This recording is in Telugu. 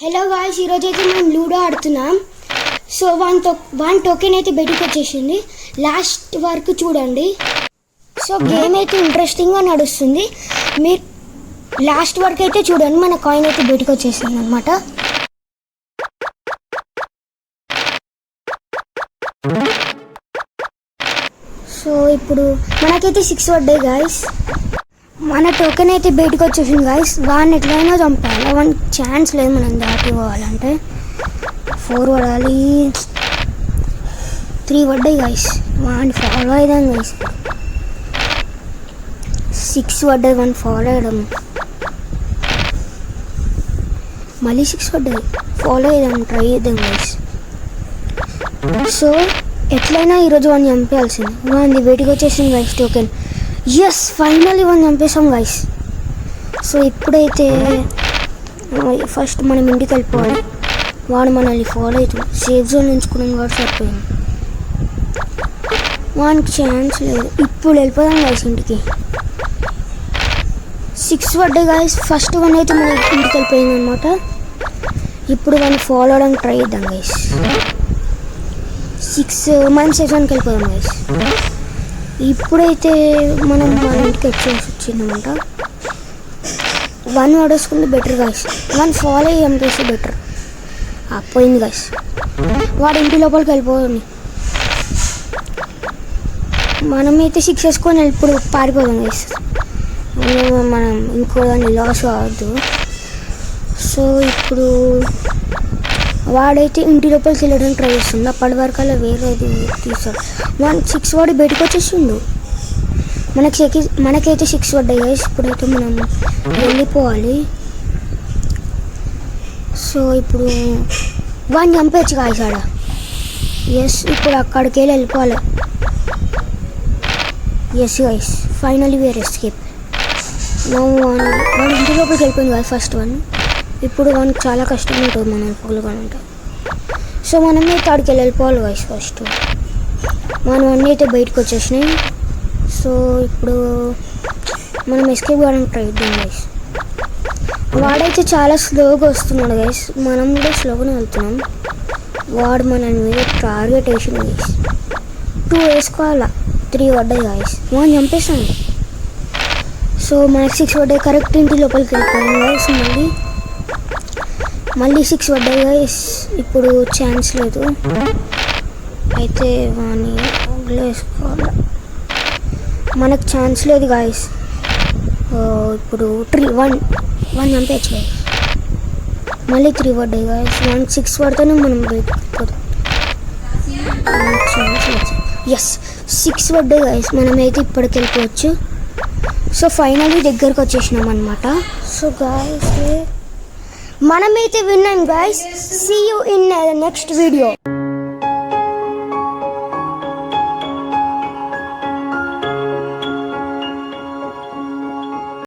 హలో గాయ్స్, ఈరోజు అయితే మనం లూడో ఆడుతున్నాం. సో వన్ టోకెన్ అయితే బయటకు వచ్చేసింది. లాస్ట్ వరకు చూడండి. సో గేమ్ అయితే ఇంట్రెస్టింగ్గా నడుస్తుంది. మీరు లాస్ట్ వరకు అయితే చూడండి. మన కాయిన్ అయితే బయటకు వచ్చేసింది అనమాట. సో ఇప్పుడు మనకైతే 6 పడ్డాయి గాయస్. మన టోకెన్ అయితే బయటకు వచ్చేసింది గాయస్. వాడిని ఎట్లయినా చంపాలి. వన్ ఛాన్స్ లేదు మనం దాటి పోవాలంటే. 4 పడాలి. 3 పడ్డాయి గాయస్. వాడిని ఫాలో అయ్యాం గాయస్. 6 పడ్డాయి. వన్ ఫాలో అయ్యడం. మళ్ళీ 6 పడ్డాయి. ఫాలో అయ్యాం, ట్రై చేద్దాం గాయస్. సో ఎట్లయినా ఈరోజు వాడిని చంపేయాల్సింది. వాడిని బయటకు వచ్చేసింది guys token. Yes, finally one చంపేసాం గాయస్. సో ఇప్పుడైతే ఫస్ట్ మనం ఇంటికి వెళ్ళిపోవాలి. వాడు మనల్ని ఫాలో అవుతుంది. సేఫ్ జోన్ ఎంచుకున్నాం కాబట్టి సరిపోయింది. వానికి ఛాన్స్ లేదు. ఇప్పుడు వెళ్ళిపోదాం గాయస్ ఇంటికి. 6 పడ్డాయి గాయస్. ఫస్ట్ వన్ అయితే మన ఇంటికి వెళ్ళిపోయింది అనమాట. ఇప్పుడు వాడిని ఫాలో అవడానికి ట్రై చేద్దాం గాయస్. 6 మనం సేఫ్ జోన్కి వెళ్ళిపోదాం గాయస్. ఇప్పుడైతే మనం మన ఇంటికి వచ్చిందన్నమాట. 1 పడేసుకుంటే బెటర్ గాయస్. 1 ఫాలో అయ్యి చంపేస్తే బెటర్. పోయింది గాయస్. వాడు ఇంటి లోపలికి వెళ్ళిపోయింది. మనమైతే 6 వేసుకొని ఇప్పుడు పారిపోదాం గాయస్. మనం ఇంకో దాన్ని లాస్ కావద్దు. సో ఇప్పుడు వాడైతే ఇంటి లోపలికి వెళ్ళడానికి ట్రై చేస్తుంది. అప్పటి వరకు అలా వేరేది తీసాడు. 6 వాడి బయటకు వచ్చేసిండు. మనకైతే 6 పడ్డాయి గాయస్. ఇప్పుడైతే మనం వెళ్ళిపోవాలి. సో ఇప్పుడు వాడిని చంపేయచ్చు గాయస్ ఆడ. ఎస్, ఇప్పుడు అక్కడికి వెళ్ళిపోవాలి. Yes guys, finally we're escape. వాడు ఇంటి లోపలికి వెళ్ళిపోయింది గాయస్ ఫస్ట్ వన్. ఇప్పుడు వానికి చాలా కష్టం ఉంటుంది మనం పొగలగాలంటే. సో మనమే తాడికి వెళ్ళిపోవాలి గాయస్. ఫస్ట్ మనం అన్నీ అయితే బయటకు వచ్చేసినాయి. సో ఇప్పుడు మనం ఎస్కేప్ కావడానికి ట్రై చేద్దాం గాయస్. వాడైతే చాలా స్లోగా వస్తున్నాడు గాయస్. మనం కూడా స్లోగానే వెళ్తున్నాం. వాడు మన మీద టార్గెట్ వేసింది గాయస్. 2 వేసుకోవాలా. 3 పడ్డాయి గాయస్. మనం చంపేసాం. సో మనకి 6 పడ్డాయి. కరెక్ట్ ఇంటి లోపలికి వెళ్ళిపోయాం గాయస్. మళ్ళీ 6 పడ్డాయి గాయస్. ఇప్పుడు ఛాన్స్ లేదు. అయితే వాడిని వదిలేసుకోవాలి. మనకు ఛాన్స్ లేదు గాయస్. ఇప్పుడు 1 చంపేయచ్చు గాయస్. మళ్ళీ 3 పడ్డాయి గాయస్. 6 పడితేనే మనం బయటకు ఛాన్స్ లేదు. ఎస్, 6 పడ్డాయి గాయస్. మనమైతే ఇప్పటికి వెళ్ళిపోవచ్చు. సో ఫైనల్లీ దగ్గరకు వచ్చేసినాం అనమాట. సో గాయస్ మనమైతే విన్నాం guys. See you in next video.